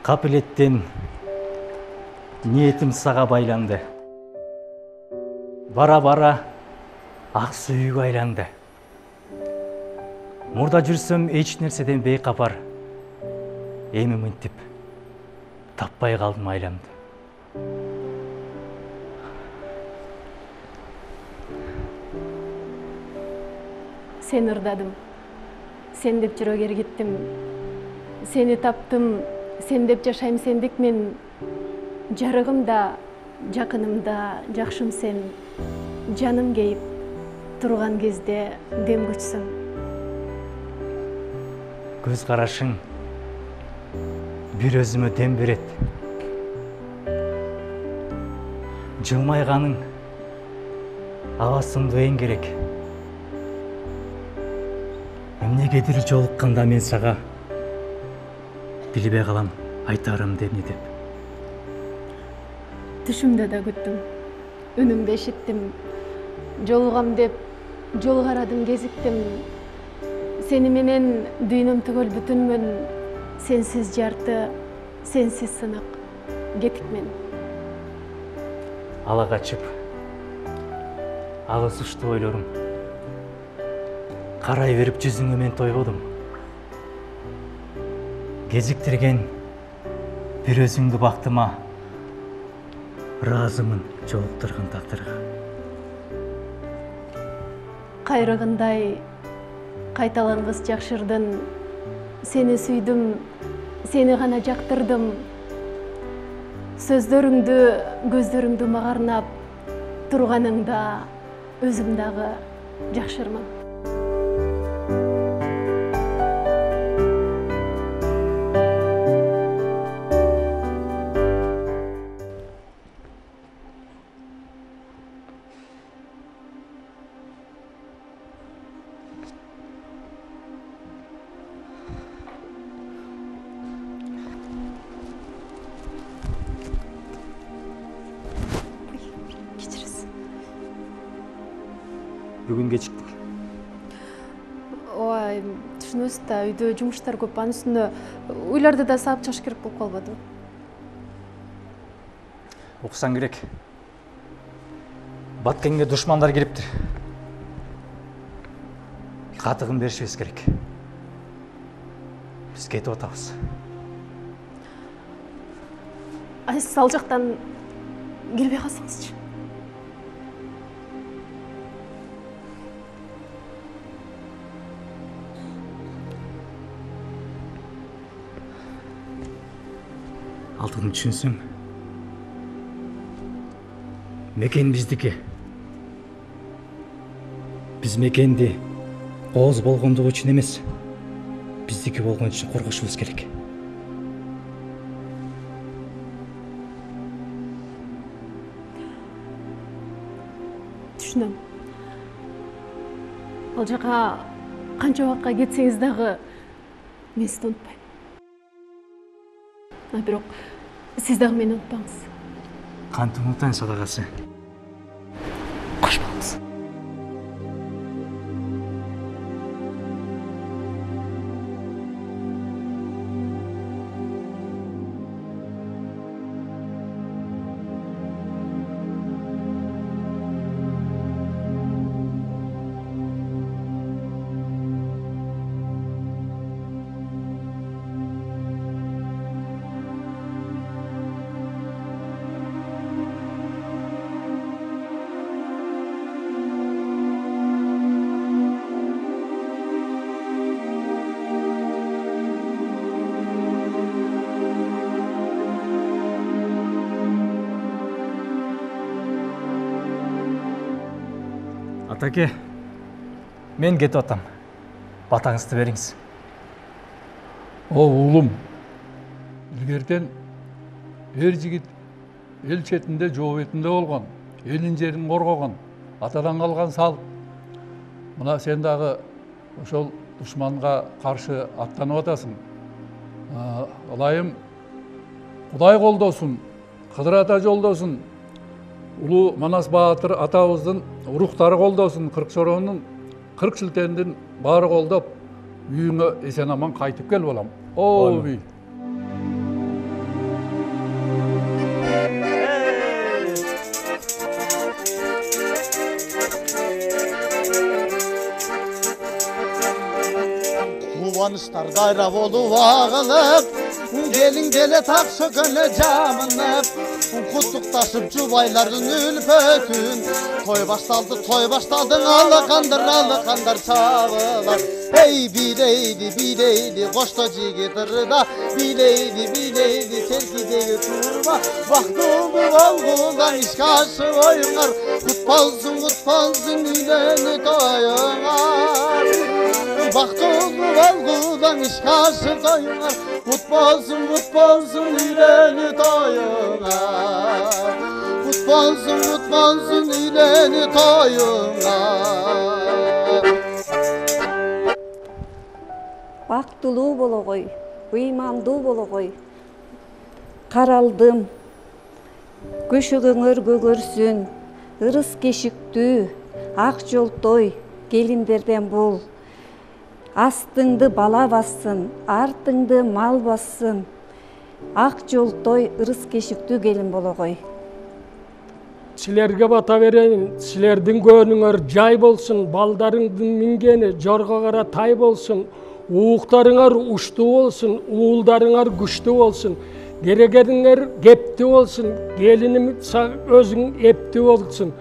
Капилеттен ниетим сага байланды. Бара-бара ак сүйүүгө айланды. Мурда жүрсөм эч нерседен бейкапар. Эми мынтип таппай калдым айламды. Сен ырдадым, сен деп жүрөк эргиттим, сени таптым, сен деп жашайм сендик мен, жарыгым да, жакыным да, жакшым сен, жаным кейип, турган кезде дем күчсүң. Көз карашың бир өзүмө дем берет. Жылмайганың аба сымдуу эң керек. Эмнегедир жолукканда мен сага билбей калам айтарымды эмне деп. Түшүмдө да күттүм, үнүңдү эшиттим, жолугам деп жол карадым, кезиктим. Сени менен дүйнөм түгөл бүтүнмүн, сенсиз жарты, сенсиз сынак, кетикмен. Ала качып, алыс уштуу ойлорум. Карай берип жүзүңө мен тойбодум. Кезиктирген бир өзүңдү бактыма, ыраазымын жолуктурган тагдырга. Кайрыгындай кайталангыс жакшырдын, сени сүйдүм, сени гана жактырдым. Сөздөрүңдү, көздөрүңдү мага арнап, турганыңда өзүм дагы жакшырмын. Бүгүн кечиктик. Ой, түшүнөсүз да, үйдө жумуштар көп, анын үстүнө уйларды да саап чыгыш керек болуп калбадыбы. Уксаң керек. Баткенге душмандар кириптир. Катыгын беришибиз керек. Биз кетип атабыз. Сиз ал жактан келбей калсаңызчы. Алтын түшүнсөң, мекен биздики. Биз мекенди кооз болгондугу үчүн эмес, биздики болгон үчүн коргошубуз керек. Түшүнөм. Ал жака канча убакка кетсеңиз дагы мен сизди унутпайм. Бирок сиз дагы мени унутпаңыз. Кантип унутайын садагасы? Кош болуңуз. Атаке, мен кетип атам. Батаңызды бериңиз. О, уулум. Илгертен эр жигит эл четинде, жоо бетинде болгон, элин жерин коргогон, атадан калган салт. Мына сен дагы ошол душманга каршы аттанып атасың. Ылайым Кудай колдосун, Кыдыр ата жолдосун, улуу Манас Баатыр атабыздын уруктары колдосун, Кыркчороонун, Кырк Шилтендин баары колдоп, үйүңө эсен аман кайтып кел балам. Ооби. Kışlar gayra bolup ağılıp, gelin gele tak sökönle camınıp, kutluktaşıp cubayların ülfötün. Toy başladı alıkandır çağılar. Hey bileydi koştocu gitirda, bileydi terkidegi turma. Vakti oldu valgudan işkaşı oyunlar, kutbalsın üleni toyunlar. Vakti oldu valgudan işkaşı toyunlar, kutbalsın üleni toyunlar. Kutbalsın üleni toyunlar. Бактылуу болгой, ыймандуу болгой. Каралдым, көшөгөңөр көгөрсүн, ырыс кешиктүү, ак жолтой, келиндерден бул. Астыңды бала бассын, артыңды мал бассын. Ак жолтой, ырыс кешиктүү келин болгой. Силерге бата берейин, силердин көңүңөр жай болсун, балдарыңдын мингени жорго кара тай болсун. Уğuqlarыңар uçtu olsun, uğuldarыңар güçlü olsun. Gerekeniңер kepti olsun, gelinim özün epti olsun.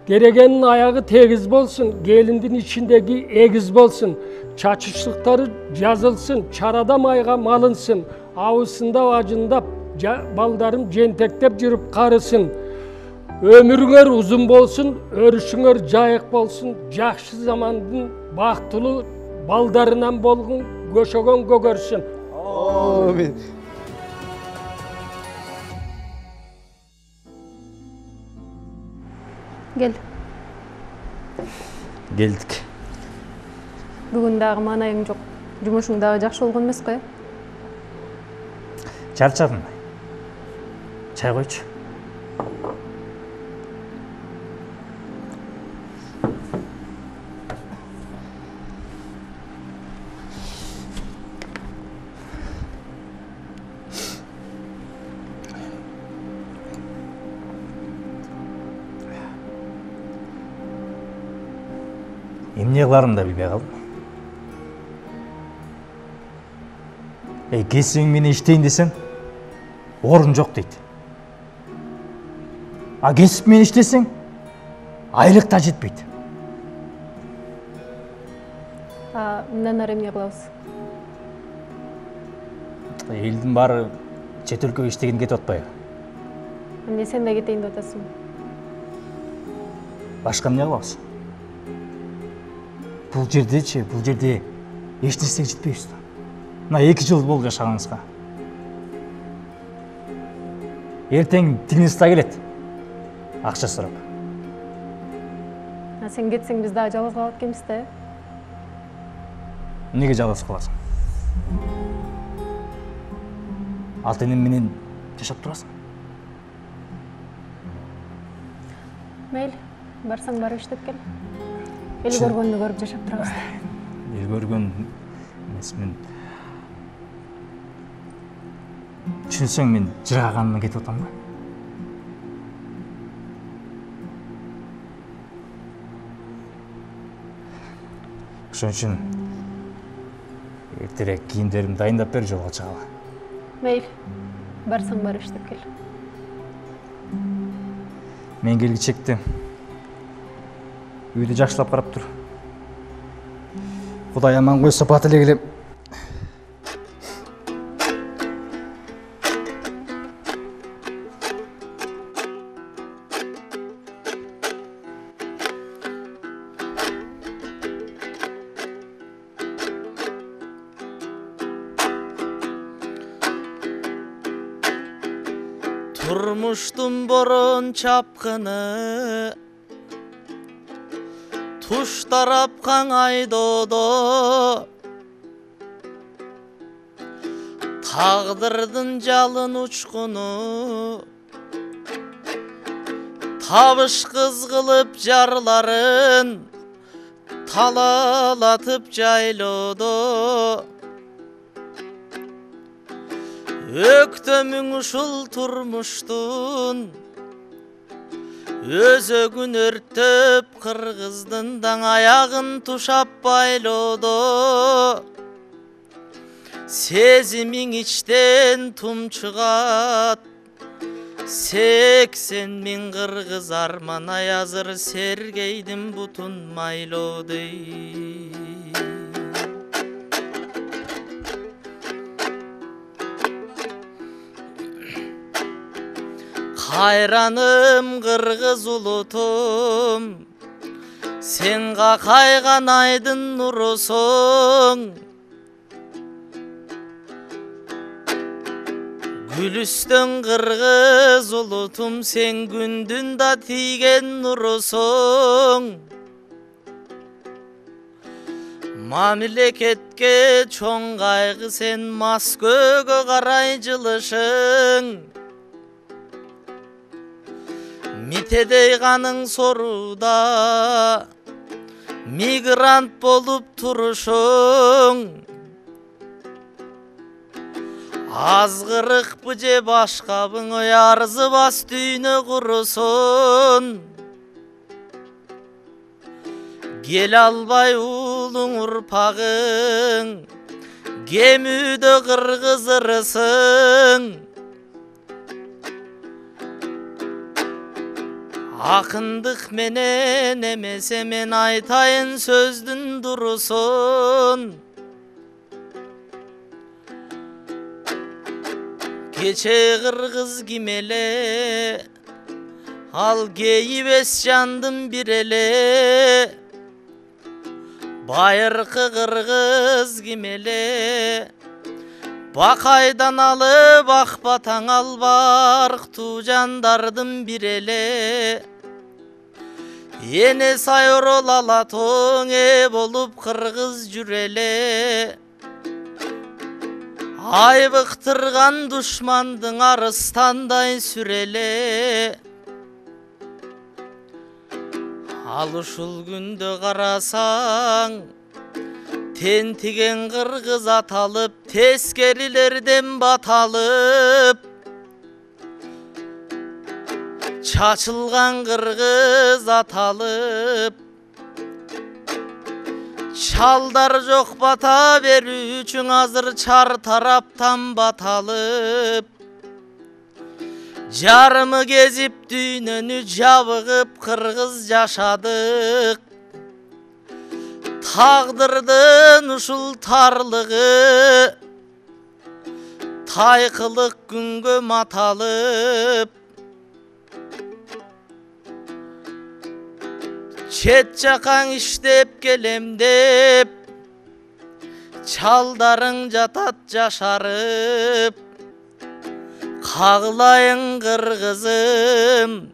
Gerekenin ayağı tegiz bolsun, gelindin içindeki egiz bolsun. Çaçışlıkları yazılsın, çarada mayga malınsın. Avısında acında baldarım jentektep жүрүp karısın. Ömürüңер uzun bolsun, örüşüңер jayık bolsun. Жақшы zamandın baktulu baldarынан болгон көшөгөн көгөрсүн. Amin. Gel. Келдік. Бүгүн дагы маанайың жок. Жумушуң дагы жакшы болгон эмес го? Чарчадым. Чай койчу. Эмне кыларымды билбей калдым. Кесибиң менен иштейин десем, орун жок дейт. А кесип менен иштесең, айлык да жетпейт. Мындан ары эмне кылабыз? Элдин баары чет өлкөгө иштеген кетип атпайбы? Эмне сен да кетейин деп атасың? Башка эмне кылабыз? Бул жерде эч нерсеге жетпейбиз. Мына 2 жыл болду жашаганыбызга. Эртең тигиниста келет. Акча сурап. Сен кетсең биз дагы жалгыз калат экенбиз да. Эмнеге жалгыз каласың? Ата энем менен жашап турасың. Мейли, барсаң барып иштеп кел. Эл көргөндү көрүп жашап турабыз. Эл көргөн эмес, мен түшүнсөң мен жыраганына кетип атам да. Ошон үчүн эртерээк кийимдеримди дайындап бер, жолго чыгалы. Мейли, барсаң барып иштеп кел. Мен келгичекте үйдү жакшылап карап тур. Кудай аман койсо бат эле келем. Turmuştum boron çapkını, tuş tarapkan aydodo, tağdırdın jalın uçkunu, tabış kız kılıp jarların, talalatıp jaylodo. Öktөмүң ушул турмуштун, өзөгүн өртөп кыргыздын даң аягын тушап байлоодо. Сезимиң içten тумчугат 80.000 кыргыз арман аязыр сергейдин бутун майлоодой. Кайраным кыргыз улутум, сен какайган айдын нурусуң. Gülüstün kırgız ulutum, sen gündün da tiygen nurusun. Mamleketke çoğun kaygı, sen Moskva'ga karay жылышың. Mitedey kanın soruda, migrant bolup turuşun. Azgırık bu je başkabın oyarzı bas düğünü kurusun. Gel albay ulun urpağın, gemüde kırgızırısın. Akındık menen emese men aytayın sözdün durusun. Keçe kırgız gimele, al geyibes jandım bir ele. Bayırkı kırgız gimele, bakaydan alıp akbatan al bark tujandardım bir ele. Yene sayorol alatoň eb olup kırgız jürele. Aybyktırgan duşmandyň arıstanday sürele. Al uşul günde karasaň, tentigen kırgız atalıp, teskerilerden batalıp. Çaçılgan kırgız atalıp, çaldar jok bata berüçün azır çar taraptan batalıp. Jarımı gezip düğününü jabıgıp kırgız yaşadık. Tağdırdın uşul tarlığı, taykılık güngö matalıp. Çet çakan iştep gelem dep, çaldarın jatat jaşarıp. Kağlayın kırgızım,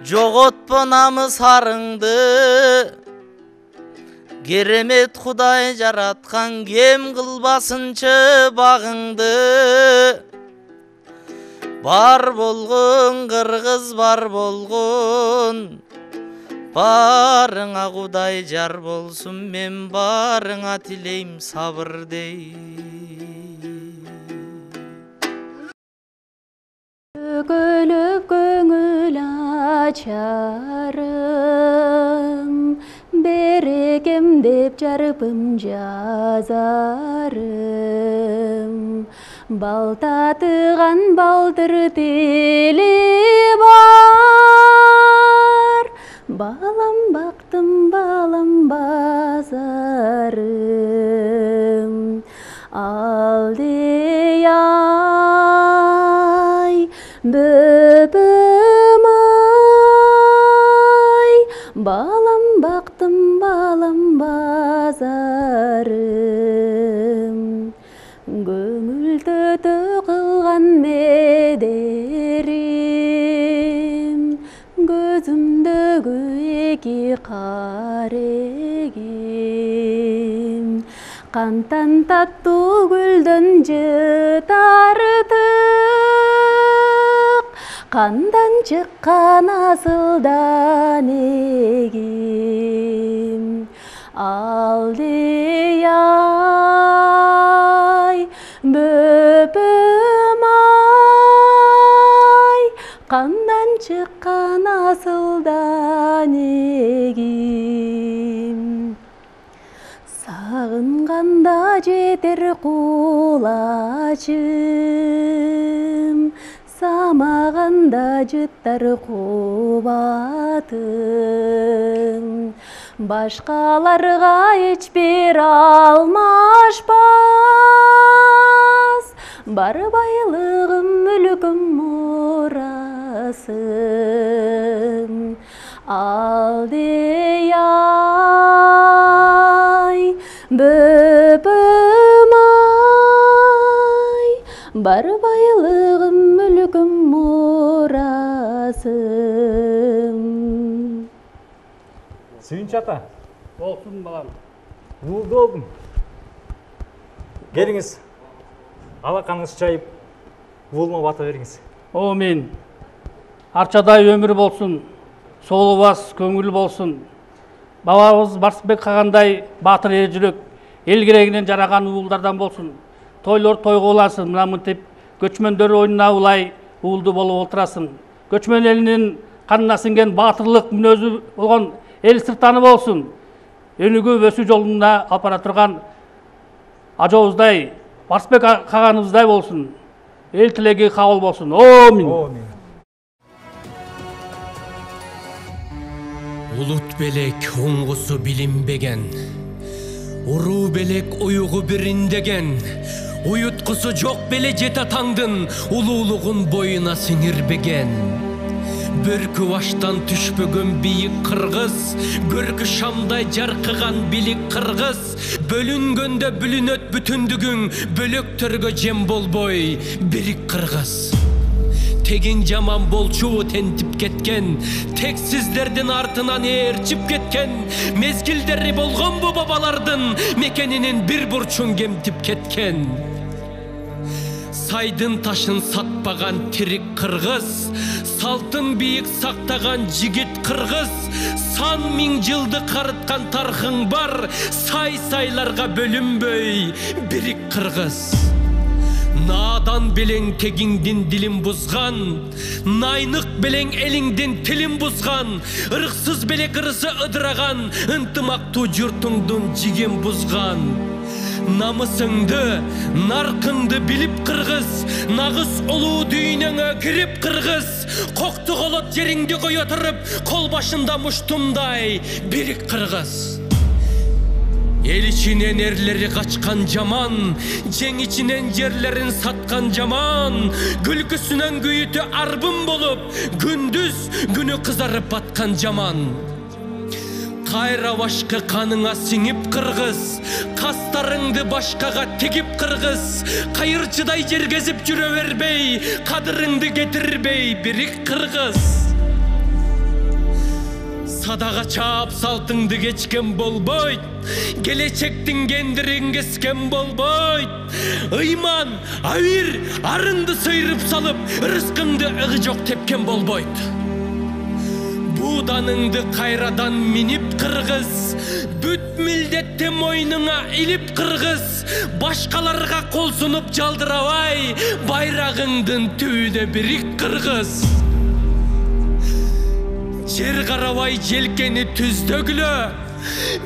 jogotpo namısarыңды. Keremet Huday jaratkan, kem kılbasınçı bağыңды. Bar bolgun kırgız bar bolgun, barıňa Huday jar bolsun, men barıňa tileyim sabır dey. Gülüp göңүл açarım, berekem dep jarpım жазарым. Bal tatıgan baldır tili var, balam baktım balam bazarım. Aldı ay böbüm ay, balam baktım balam bazarım. Göңүl tötö kılgan mederim, gözümdögü eki karegim. Kantan tattуу gülden tartık, kandan çıkkan asıldan egim. Aldı ay böbüm ay, kandan çıkkan asıldan egim. Sağınganda je кетер кулачым, самаганда жыттар кубатым. Башкаларга эч бир алмашпас, бар байлыгым мүлкүм мурасым. Алдей ай, бөпөм ай, бар байлыгым мүлкүм мурасым. Сүйүнч ата, Болсын балам. уулду болдум. Келиңиз, алакаңыз чайып, уулума бата бериңиз. Амин. Арчадай өмір болсын, солы бас көңіл болсын. Бабабыз Барсбек қағандай батыр ер жүрек, ел керегінен жараған уылдардан болсын. Тойлар тойға оласын, мына мынтип көчмөндөр ойнына улай уылды болып отырасын. Көчмөн елінен қанына сіңген батырлық мүнөзі болған ел сыртаны болсын. Өнүгү өсүү жолунда алпара турган ажообуздай, Барсбек қағаныбыздай болсын. Ел тилеги кабыл болсын. Амин. Улут белек оңғысы билинбеген, уруу белек уюгу бириндеген, уюткусу жок беле жете таңдын, улуулугун боюна сиңирбеген. Бөркү баштан түшпөгөн бийик кыргыз, көркү шамдай жаркыган билик кыргыз, бөлүнгөндө бүлүнөт бүтүндүгүң, бөлөктөргө жем болбой бирик кыргыз. Тегин жаман болчу тентип кеткен, тексиздердин артынан ээрчип кеткен, мезгилдери болгон бу бабалардын мекенинин бир бурчун кемтип кеткен. Сайдын ташын сатпаган тирик кыргыз, салтын бийик сактаган жигит кыргыз, сан миң жылды карыткан тархың бар, сай-сайларга бөлүнбөй бирик кыргыз. Надан белең тегиңдин дилин бузган, найнык белең элиңдин тилин бузган, ырыксыз белек ырысы ыдыраган, ынтымактуу журтуңдун жиген бузган. Намысыңды, наркыңды билип кыргыз, нагыз улуу дүйнөңө кирип кыргыз, кокту колот жериңди кое туруп, кол башында муштумдай бирик кыргыз. Эл ичинен эрлери качкан жаман, жең ичинен жерлерин саткан жаман, күлкүсүнөн күйүтү арбын болуп, күндүз күнү кызарып баткан жаман. Кайра башкы каныңа сиңип кыргыз, кастарыңды башкага тегип кыргыз, кайырчыдай жергезип жүрө бербей, кадырыңды кетирбей бирик кыргыз. Садага чаап салтыңды кечкен болбойт, келечектин кендирин кескен болбойт. Ыйман, авир, арыңды сыйрып салып, рызкыңды ыгы жок тепкен болбойт. Буданыңды кайрадан минип кыргыз, бүт милдетти мойнуңа илип кыргыз, башкаларга кол сунуп жалдырабай, байрагыңдын түбүнө бирик кыргыз. Жер карабай желкени түздөгүлө,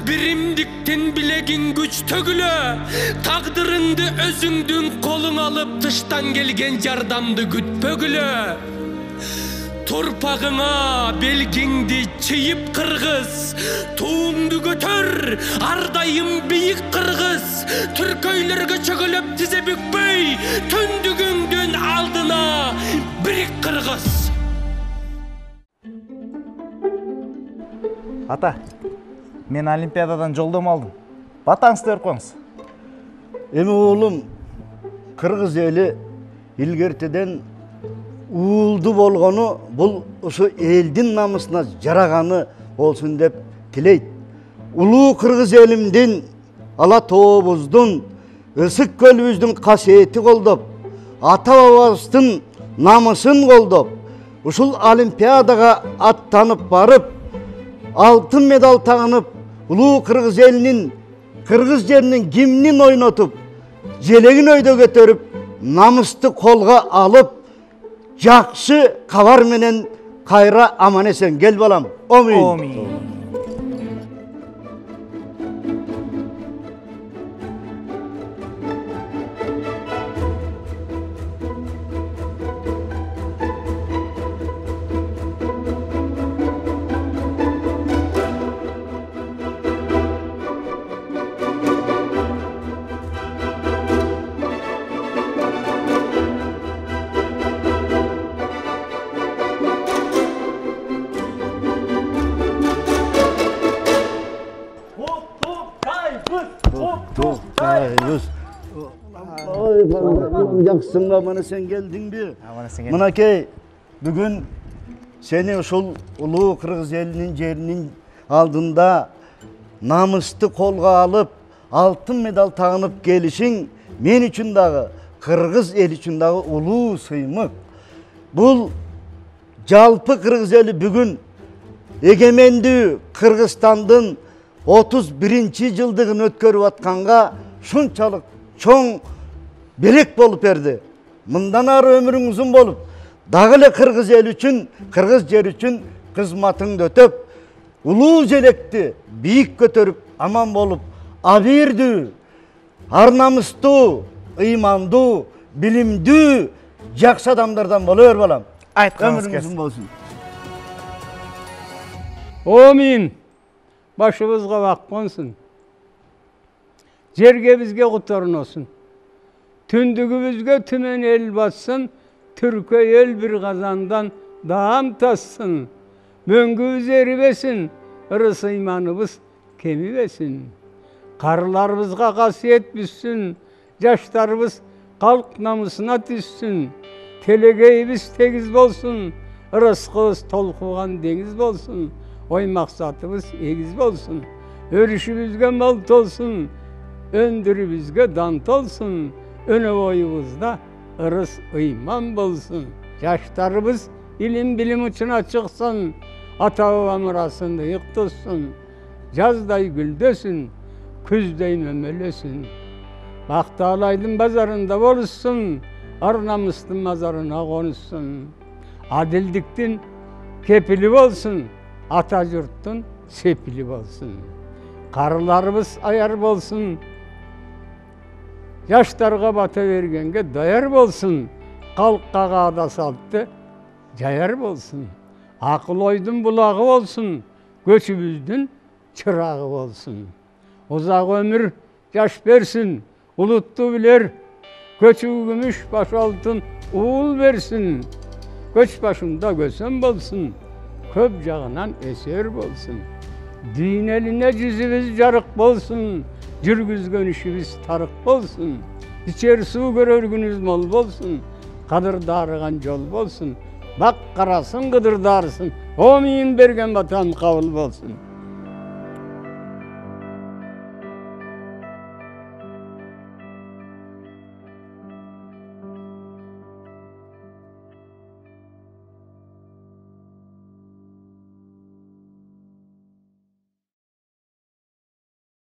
биримдиктин билегин күчтөгүлө, тагдырыңды өзүңдүн колуң алып, тыштан келген жардамды күтпөгүлө. Торпагыңа белгиңди чыйып кыргыз, туңду көтөр, ардайым бийик кыргыз, түркөйлөргө чөгөлөп тизе бүкпөй, түндүгүңдүн алдына бирик кыргыз. Ата, мен Олимпиададан жолдом алдым. Батаңызды берип коюңуз. Эми уулум, кыргыз эли илгертеден уулду болгону бул ушу элдин намысына жараганы болсун деп тилейт. Улуу кыргыз элимдин, ала тообуздун, ысык көлүбүздүн касиети колдоп, ата бабабыздын намысын колдоп, ушул Олимпиадага аттанып барып, алтын медал тагынып, улуу кыргыз элинин, кыргыз жеринин гимнин ойнотуп, желегин өйдө көтөрүп, намысты колга алып, жакшы кабар менен кайра аман эсен кел балам. Амин. Жақсың ба, мына sen geldin bir. Amana sen Mınakey, bugün seni uşul ulu Kırgız elinin yerinin aldığında namuslu kolga alıp altın medal tağınıp gelişin men üçün dağı Kırgız el üçün dağı ulu sıymık. Bul jalpı Kırgız eli bugün egemendi Kırgızstandın 31. yıldığını ötkörüp atkanга şunçalık çoğun belek bolup berdi. Mından arı ömürün uzun bolup dağılı Kırgız el üçün, Kırgız yer üçün kızmatın ötöp ulu jelekti biyik götörüp aman bolup abirdi. Arnamusdu, imandu, bilimdu, jakşı adamlardan boluyor balam. Aytkanız Ömürün uzun bolsun. Amin. Başımızga bak konsun. Jerge bizge kutarın olsun. Tündügümüzge tümen el bassın. Türk'e el bir kazandan dağım tassın. Möngübüz eribesin. Irısı imanımız kemibesin. Karılarımızga kasiyet büssün. Yaşlarımız kalk namusuna düşsün. Telegeyimiz tegiz bolsun. Rızkımız tolkuğan deniz bolsun. Oy maksatımız egiz bolsun. Örüşümüzge malt olsun. Öndürümüzge dant olsun. Öne boyumuzda ırıs iman bolsun. Yaşlarımız ilim bilim uçuna çıksın. Ata baba mirasında yıktılsın. Yazday güldösün. Küzday memelesin. Baktağlaydın bazarında boluşsun. Arnamuslun mazarına konuşsun. Adildiktin kepili olsun. Atacurttun sepili olsun. Karılarımız ayar bolsun. Yaşlarga bata vergenge dayar bolsun. Kalkka qağda saltı cayar bolsun. Akıl oydun bulağı olsun. Göçümüzdün çırağı olsun. Uzak ömür yaş versin. Uluttu biler. Göçü gümüş baş altın uğul versin. Göç başında gösem bolsun. Köp jağınan eser bolsun. Din eline yüzübüz jarık bolsun. Жүргүзгөн işimiz tarık bolsun. İçer su görörgünüz mol bolsun. Kadır darıgan yol bolsun. Bak karasın gıdır darısın. Amin bergen vatan kabul bolsun.